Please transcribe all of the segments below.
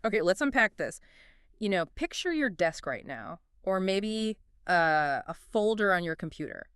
Okay, let's unpack this. Picture your desk right now, or maybe a folder on your computer.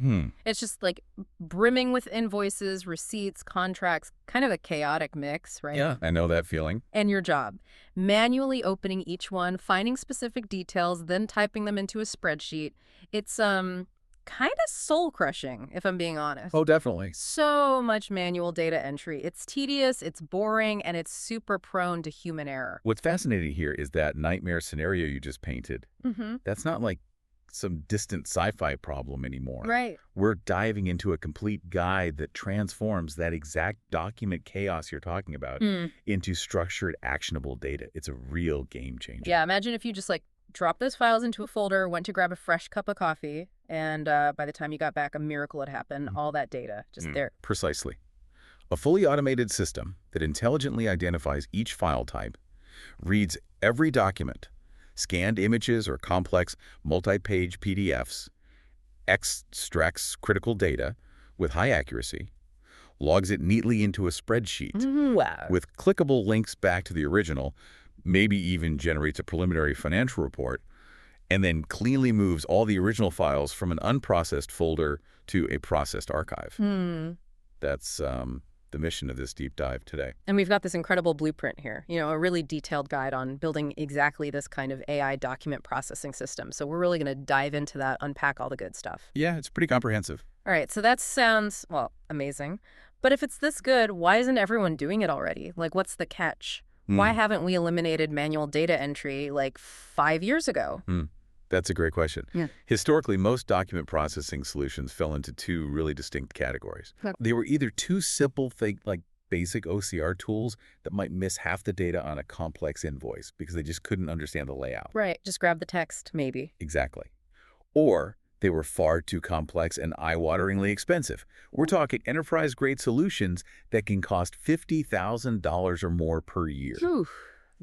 Hmm. It's just like brimming with invoices, receipts, contracts, kind of a chaotic mix, right? Yeah, I know that feeling. And your job, manually opening each one, finding specific details, then typing them into a spreadsheet. It's kind of soul-crushing, if I'm being honest. Oh, definitely. So much manual data entry. It's tedious, it's boring, and it's super prone to human error. What's fascinating here is that nightmare scenario you just painted. Mm-hmm. That's not like some distant sci-fi problem anymore. Right. We're diving into a complete guide that transforms that exact document chaos you're talking about into structured, actionable data. It's a real game changer. Yeah, imagine if you just drop those files into a folder, went to grab a fresh cup of coffee, and by the time you got back, a miracle had happened. All that data just there. Precisely. A fully automated system that intelligently identifies each file type, reads every document, scanned images or complex multi-page PDFs, extracts critical data with high accuracy, logs it neatly into a spreadsheet Wow. with clickable links back to the original, maybe even generates a preliminary financial report, and then cleanly moves all the original files from an unprocessed folder to a processed archive. That's the mission of this deep dive today. And we've got this incredible blueprint here, a really detailed guide on building exactly this kind of AI document processing system. So we're really going to dive into that, unpack all the good stuff. Yeah, it's pretty comprehensive. All right, so that sounds, well, amazing. But if it's this good, why isn't everyone doing it already? What's the catch? Why haven't we eliminated manual data entry 5 years ago? That's a great question. Yeah. Historically, most document processing solutions fell into two really distinct categories. They were either too simple, like basic OCR tools that might miss half the data on a complex invoice because they just couldn't understand the layout. Right, just grab the text, maybe. Exactly. Or they were far too complex and eye-wateringly expensive. We're talking enterprise-grade solutions that can cost $50,000 or more per year. Whew.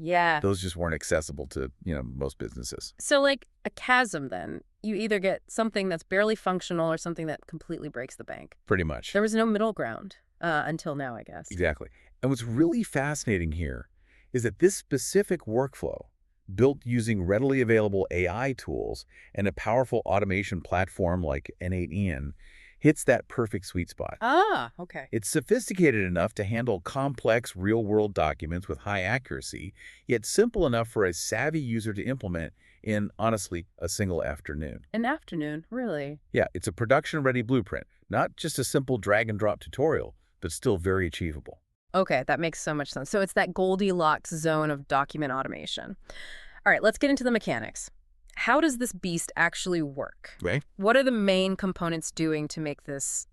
Yeah. Those just weren't accessible to, most businesses. So a chasm then. You either get something that's barely functional or something that completely breaks the bank. Pretty much. There was no middle ground until now, I guess. Exactly. And what's really fascinating here is that this specific workflow, built using readily available AI tools and a powerful automation platform like n8n, hits that perfect sweet spot. Ah, okay. It's sophisticated enough to handle complex real-world documents with high accuracy, yet simple enough for a savvy user to implement in, honestly, a single afternoon. An afternoon, really? Yeah, it's a production-ready blueprint, not just a simple drag-and-drop tutorial, but still very achievable. Okay, that makes so much sense. So it's that Goldilocks zone of document automation. All right, let's get into the mechanics. How does this beast actually work? Right? What are the main components doing to make this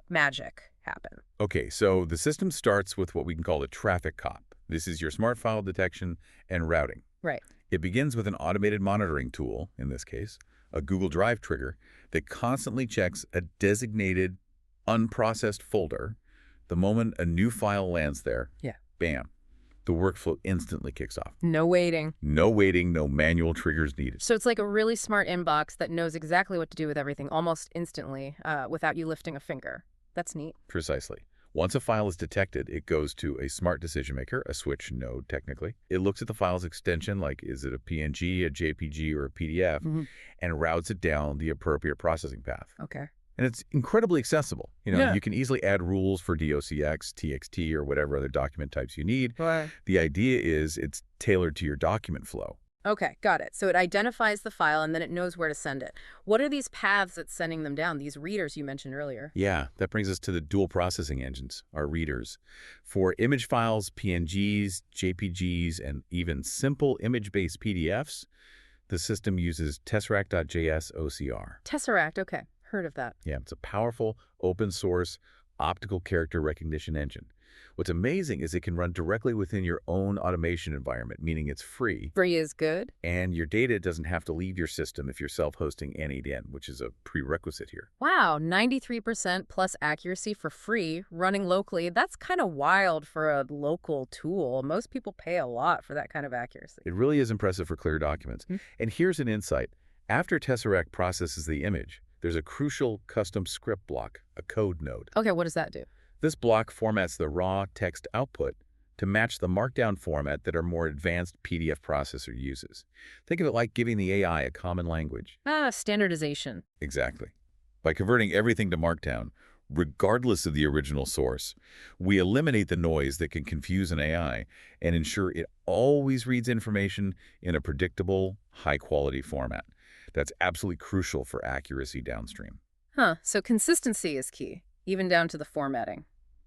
magic happen? Okay, so the system starts with what we can call a traffic cop. This is your smart file detection and routing. Right. It begins with an automated monitoring tool, in this case, a Google Drive trigger, that constantly checks a designated unprocessed folder. The moment a new file lands there, bam, the workflow instantly kicks off. No waiting. No waiting, no manual triggers needed. So it's like a really smart inbox that knows exactly what to do with everything almost instantly without you lifting a finger. That's neat. Precisely. Once a file is detected, it goes to a smart decision maker, a switch node technically. It looks at the file's extension, like is it a PNG, a JPG, or a PDF, and routes it down the appropriate processing path. Okay. And it's incredibly accessible. You can easily add rules for docx, txt, or whatever other document types you need. Right. The idea is it's tailored to your document flow. Okay, got it. So it identifies the file and then it knows where to send it. What are these paths that's sending them down, these readers you mentioned earlier? Yeah, that brings us to the dual processing engines, our readers. For image files, PNGs, JPGs, and even simple image-based PDFs, the system uses Tesseract.js OCR. Tesseract, okay. Heard of that. Yeah, it's a powerful, open-source, optical character recognition engine. What's amazing is it can run directly within your own automation environment, meaning it's free. Free is good. And your data doesn't have to leave your system if you're self-hosting n8n, which is a prerequisite here. Wow, 93% plus accuracy for free, running locally. That's kind of wild for a local tool. Most people pay a lot for that kind of accuracy. It really is impressive for clear documents. And here's an insight. After Tesseract processes the image, there's a crucial custom script block, a code node. Okay, what does that do? This block formats the raw text output to match the markdown format that our more advanced PDF processor uses. Think of it like giving the AI a common language. Ah, standardization. Exactly. By converting everything to Markdown, regardless of the original source, we eliminate the noise that can confuse an AI and ensure it always reads information in a predictable, high-quality format. That's absolutely crucial for accuracy downstream. Huh, so consistency is key, even down to the formatting.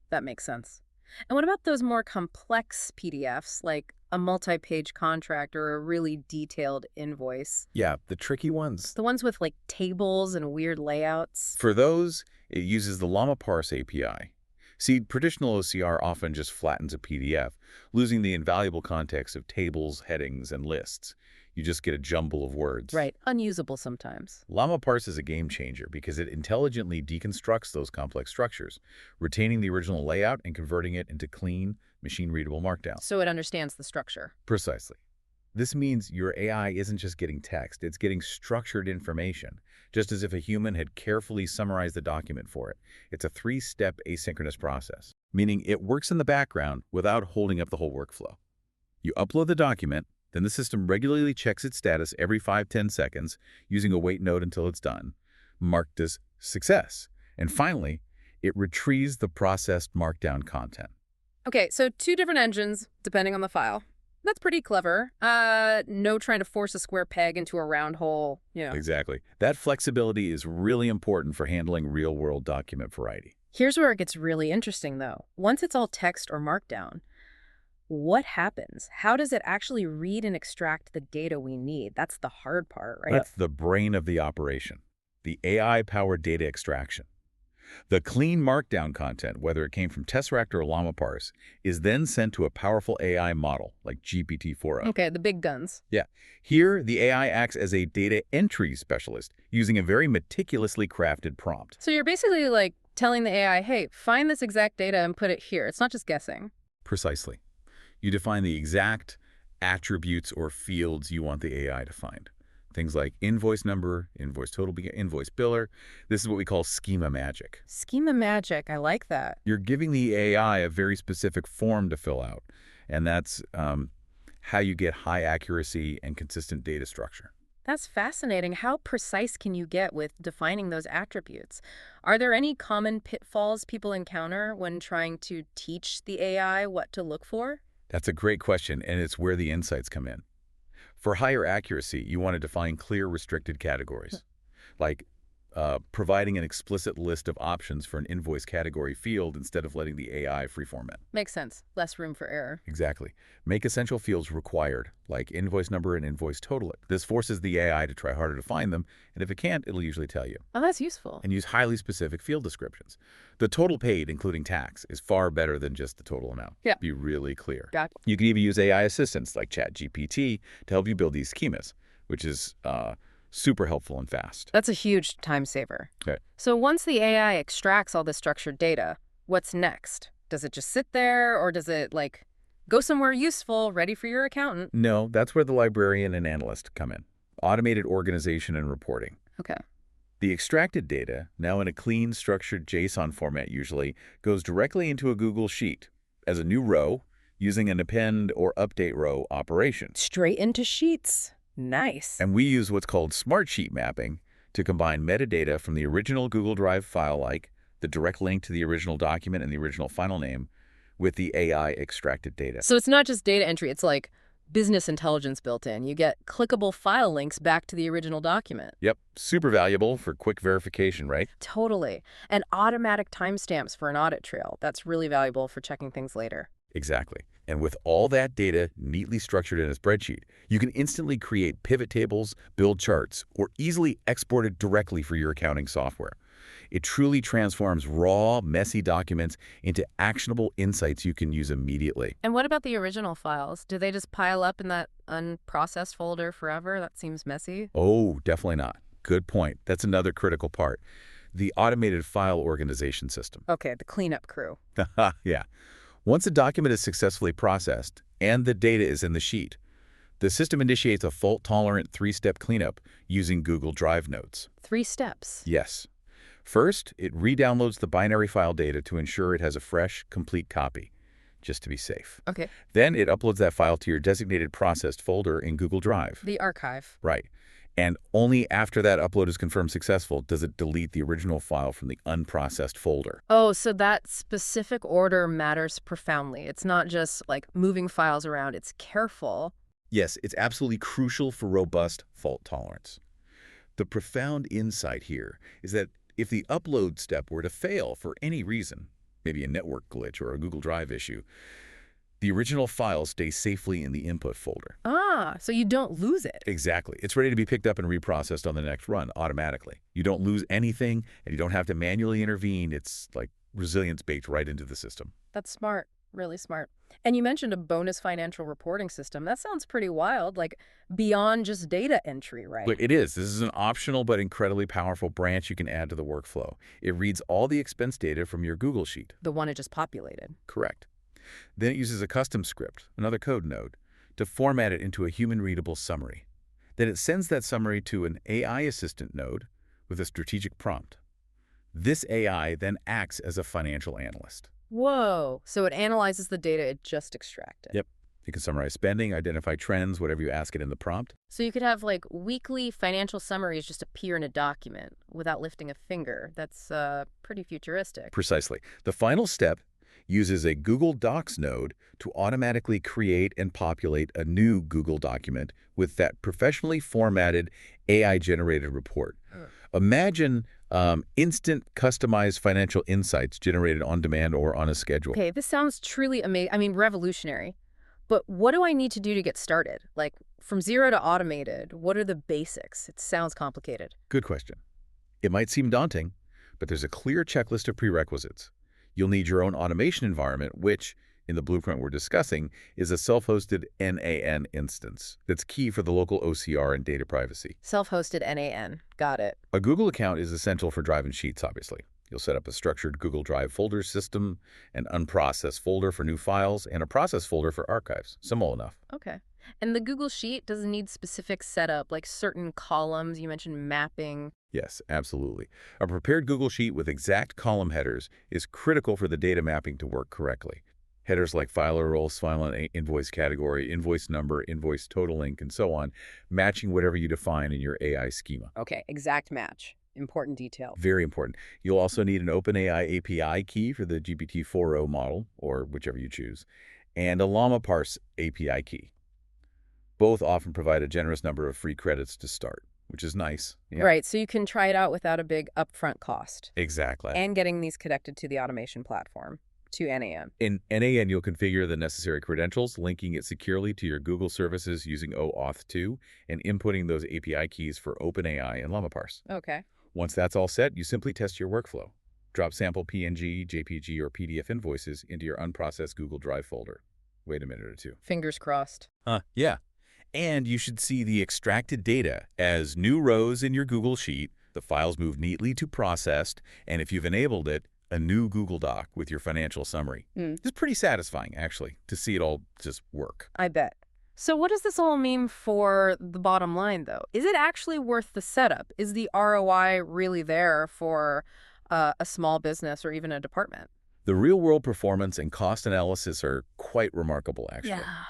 That makes sense. And what about those more complex PDFs, like a multi-page contract or a really detailed invoice? Yeah, the tricky ones. The ones with like tables and weird layouts? For those, it uses the LlamaParse API. See, traditional OCR often just flattens a PDF, losing the invaluable context of tables, headings, and lists. You just get a jumble of words. Right, unusable sometimes. LlamaParse is a game changer because it intelligently deconstructs those complex structures, retaining the original layout and converting it into clean, machine-readable Markdown. So it understands the structure. Precisely. This means your AI isn't just getting text, it's getting structured information, just as if a human had carefully summarized the document for it. It's a three-step asynchronous process, meaning it works in the background without holding up the whole workflow. You upload the document, then the system regularly checks its status every 5–10 seconds using a wait node until it's done, marked as success. And finally, it retrieves the processed Markdown content. Okay, so two different engines, depending on the file. That's pretty clever. No trying to force a square peg into a round hole, Exactly. That flexibility is really important for handling real-world document variety. Here's where it gets really interesting, though. Once it's all text or Markdown, what happens? How does it actually read and extract the data we need? That's the hard part, right? That's the brain of the operation, the AI-powered data extraction. The clean Markdown content, whether it came from Tesseract or LlamaParse, is then sent to a powerful AI model like GPT-4o. Okay, the big guns. Yeah. Here, the AI acts as a data entry specialist using a very meticulously crafted prompt. So you're basically like telling the AI, hey, find this exact data and put it here. It's not just guessing. Precisely. You define the exact attributes or fields you want the AI to find. Things like invoice number, invoice total, invoice biller. This is what we call schema magic. Schema magic. I like that. You're giving the AI a very specific form to fill out, and that's how you get high accuracy and consistent data structure. That's fascinating. How precise can you get with defining those attributes? Are there any common pitfalls people encounter when trying to teach the AI what to look for? That's a great question, and it's where the insights come in. For higher accuracy, you want to define clear restricted categories, like providing an explicit list of options for an invoice category field instead of letting the AI freeformat. Makes sense. Less room for error. Exactly. Make essential fields required, like invoice number and invoice total. This forces the AI to try harder to find them, and if it can't, it'll usually tell you. Oh, that's useful. And use highly specific field descriptions. The total paid, including tax, is far better than just the total amount. Yeah. Be really clear. Got it. You can even use AI assistants like ChatGPT to help you build these schemas, which is super helpful and fast. That's a huge time saver. Okay. So once the AI extracts all this structured data, what's next? Does it just sit there, or does it, go somewhere useful, ready for your accountant? No, that's where the librarian and analyst come in. Automated organization and reporting. Okay. The extracted data, now in a clean, structured JSON format usually, goes directly into a Google Sheet as a new row using an append or update row operation. Straight into Sheets. Nice. And we use what's called smart sheet mapping to combine metadata from the original Google Drive file, like the direct link to the original document and the original file name, with the AI extracted data. So it's not just data entry, it's like business intelligence built in. You get clickable file links back to the original document. Yep, super valuable for quick verification, right? Totally. And automatic timestamps for an audit trail. That's really valuable for checking things later. Exactly. And with all that data neatly structured in a spreadsheet, you can instantly create pivot tables, build charts, or easily export it directly for your accounting software. It truly transforms raw, messy documents into actionable insights you can use immediately. And what about the original files? Do they just pile up in that unprocessed folder forever? That seems messy. Oh, definitely not. Good point. That's another critical part. The automated file organization system. Okay, the cleanup crew. Yeah. Once a document is successfully processed and the data is in the sheet, the system initiates a fault-tolerant three-step cleanup using Google Drive notes. 3 steps. Yes. First, it re-downloads the binary file data to ensure it has a fresh, complete copy. just to be safe. Okay. Then it uploads that file to your designated processed folder in Google Drive. The archive. Right. And only after that upload is confirmed successful does it delete the original file from the unprocessed folder. Oh, so that specific order matters profoundly. It's not just like moving files around, it's careful. Yes, it's absolutely crucial for robust fault tolerance. The profound insight here is that if the upload step were to fail for any reason, maybe a network glitch or a Google Drive issue, the original file stays safely in the input folder. Ah, so you don't lose it. Exactly. It's ready to be picked up and reprocessed on the next run automatically. You don't lose anything, and you don't have to manually intervene. It's like resilience baked right into the system. That's smart, really smart. And you mentioned a bonus financial reporting system. That sounds pretty wild, like beyond just data entry, right? Look, it is. This is an optional but incredibly powerful branch you can add to the workflow. It reads all the expense data from your Google Sheet. The one it just populated. Correct. Then it uses a custom script, another code node, to format it into a human-readable summary. Then it sends that summary to an AI assistant node with a strategic prompt. This AI then acts as a financial analyst. Whoa. So it analyzes the data it just extracted. Yep. It can summarize spending, identify trends, whatever you ask it in the prompt. So you could have like weekly financial summaries just appear in a document without lifting a finger. That's pretty futuristic. Precisely. The final step uses a Google Docs node to automatically create and populate a new Google document with that professionally formatted AI-generated report. Imagine instant customized financial insights generated on demand or on a schedule. Okay, this sounds truly amazing. I mean, revolutionary. But what do I need to do to get started? Like, from zero to automated, what are the basics? It sounds complicated. Good question. It might seem daunting, but there's a clear checklist of prerequisites. You'll need your own automation environment, which, in the blueprint we're discussing, is a self-hosted n8n instance that's key for the local OCR and data privacy. Self-hosted n8n. Got it. A Google account is essential for Drive and Sheets, obviously. You'll set up a structured Google Drive folder system, an unprocessed folder for new files, and a process folder for archives. Simple enough. Okay. And the Google Sheet doesn't need specific setup, like certain columns. You mentioned mapping. Yes, absolutely. A prepared Google Sheet with exact column headers is critical for the data mapping to work correctly. Headers like file roles, file and invoice category, invoice number, invoice total link, and so on, matching whatever you define in your AI schema. Okay, exact match. Important detail. Very important. You'll also need an OpenAI API key for the GPT-4o model, or whichever you choose, and a LlamaParse API key. Both often provide a generous number of free credits to start, which is nice. Yeah. Right, so you can try it out without a big upfront cost. Exactly. And getting these connected to the automation platform, to n8n. In n8n, you'll configure the necessary credentials, linking it securely to your Google services using OAuth 2, and inputting those API keys for OpenAI and LlamaParse. Okay. Once that's all set, you simply test your workflow. Drop sample PNG, JPG, or PDF invoices into your unprocessed Google Drive folder. Wait a minute or two. Fingers crossed. Yeah. And you should see the extracted data as new rows in your Google Sheet, the files move neatly to processed, and if you've enabled it, a new Google Doc with your financial summary. It's pretty satisfying, actually, to see it all just work. I bet. So what does this all mean for the bottom line, though? Is it actually worth the setup? Is the ROI really there for a small business or even a department? The real-world performance and cost analysis are quite remarkable, actually. Yeah.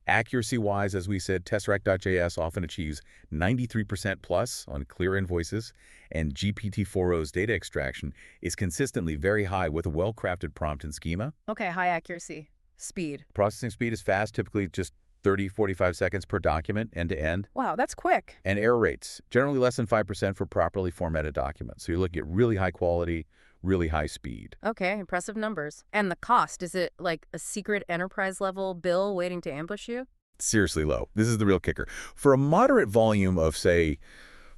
Accuracy-wise, as we said, Tesseract.js often achieves 93% plus on clear invoices, and GPT-4o's data extraction is consistently very high with a well-crafted prompt and schema. Okay, high accuracy. Speed. Processing speed is fast, typically just 30-45 seconds per document, end-to-end. Wow, that's quick. And error rates, generally less than 5% for properly formatted documents. So you're looking at really high quality, really high speed. Okay, impressive numbers. And the cost, is it like a secret enterprise level bill waiting to ambush you? Seriously low. This is the real kicker. For a moderate volume of, say,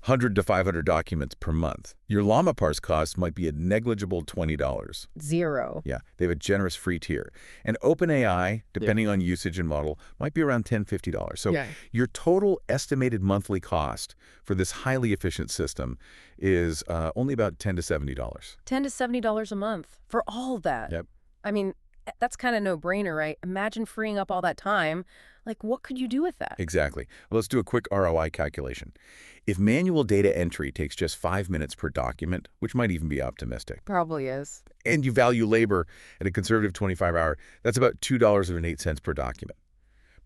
100 to 500 documents per month, your LlamaParse cost might be a negligible $20. Zero. Yeah, they have a generous free tier. And OpenAI, depending on usage and model, might be around $10, $50. So your total estimated monthly cost for this highly efficient system is only about $10 to $70. $10 to $70 a month for all of that. Yep. I mean, That's kind of no-brainer, right? Imagine freeing up all that time. Like, what could you do with that? Exactly. Well, let's do a quick ROI calculation. If manual data entry takes just 5 minutes per document, which might even be optimistic, Probably is. and you value labor at a conservative 25-hour, that's about $2.08 per document.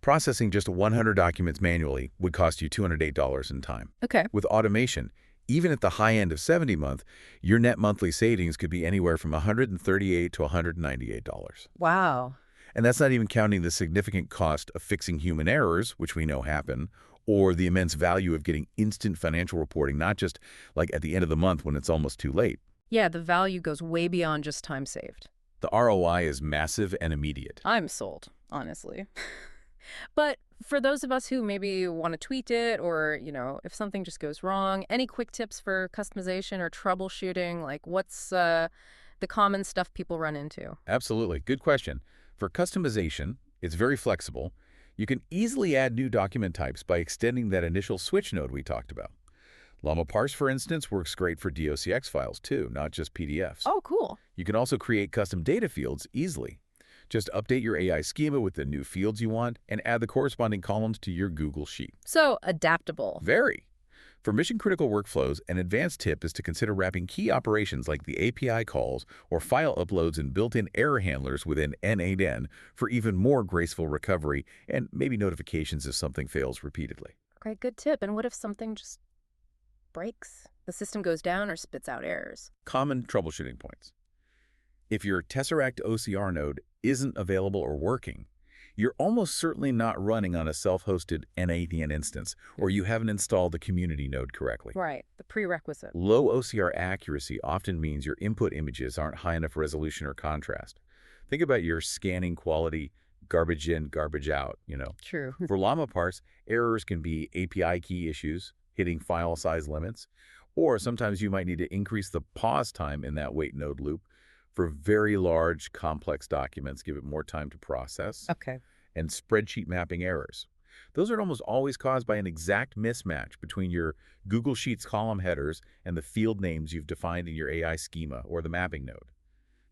Processing just 100 documents manually would cost you $208 in time. Okay. With automation, even at the high end of 70-month, your net monthly savings could be anywhere from $138 to $198. Wow. And that's not even counting the significant cost of fixing human errors, which we know happen, or the immense value of getting instant financial reporting, not just like at the end of the month when it's almost too late. Yeah, the value goes way beyond just time saved. The ROI is massive and immediate. I'm sold, honestly. But for those of us who maybe want to tweak it or, if something just goes wrong, any quick tips for customization or troubleshooting? Like what's the common stuff people run into? Absolutely. Good question. For customization, it's very flexible. You can easily add new document types by extending that initial switch node we talked about. LlamaParse, for instance, works great for docx files too, not just PDFs. Oh, cool. You can also create custom data fields easily. Just update your AI schema with the new fields you want and add the corresponding columns to your Google Sheet. So adaptable. Very. For mission-critical workflows, an advanced tip is to consider wrapping key operations like the API calls or file uploads and built-in error handlers within n8n for even more graceful recovery and maybe notifications if something fails repeatedly. Okay, good tip. And what if something just breaks? The system goes down or spits out errors? Common troubleshooting points. If your Tesseract OCR node isn't available or working, you're almost certainly not running on a self-hosted n8n instance, or you haven't installed the community node correctly. Right, the prerequisite. Low OCR accuracy often means your input images aren't high enough resolution or contrast. Think about your scanning quality, garbage in, garbage out, True. For LlamaParse, errors can be API key issues, hitting file size limits, or sometimes you might need to increase the pause time in that wait node loop. For very large, complex documents, give it more time to process. Okay. And spreadsheet mapping errors. Those are almost always caused by an exact mismatch between your Google Sheets column headers and the field names you've defined in your AI schema or the mapping node.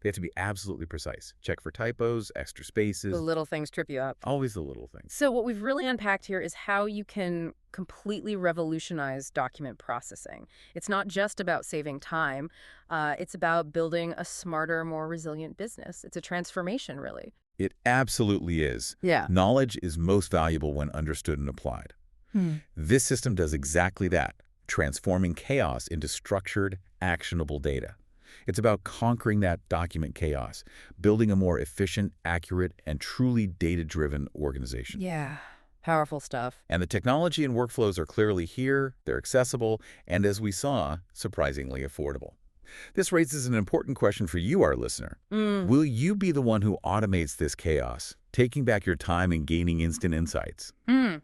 They have to be absolutely precise. Check for typos, extra spaces. The little things trip you up. Always the little things. So what we've really unpacked here is how you can completely revolutionize document processing. It's not just about saving time. It's about building a smarter, more resilient business. It's a transformation, really. It absolutely is. Yeah. Knowledge is most valuable when understood and applied. This system does exactly that, transforming chaos into structured, actionable data. It's about conquering that document chaos, building a more efficient, accurate, and truly data-driven organization. Yeah. Powerful stuff. And the technology and workflows are clearly here, they're accessible, and as we saw, surprisingly affordable. This raises an important question for you, our listener. Will you be the one who automates this chaos, taking back your time and gaining instant insights?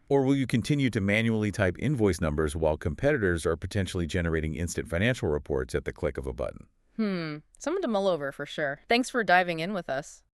Or will you continue to manually type invoice numbers while competitors are potentially generating instant financial reports at the click of a button? Something to mull over for sure. Thanks for diving in with us.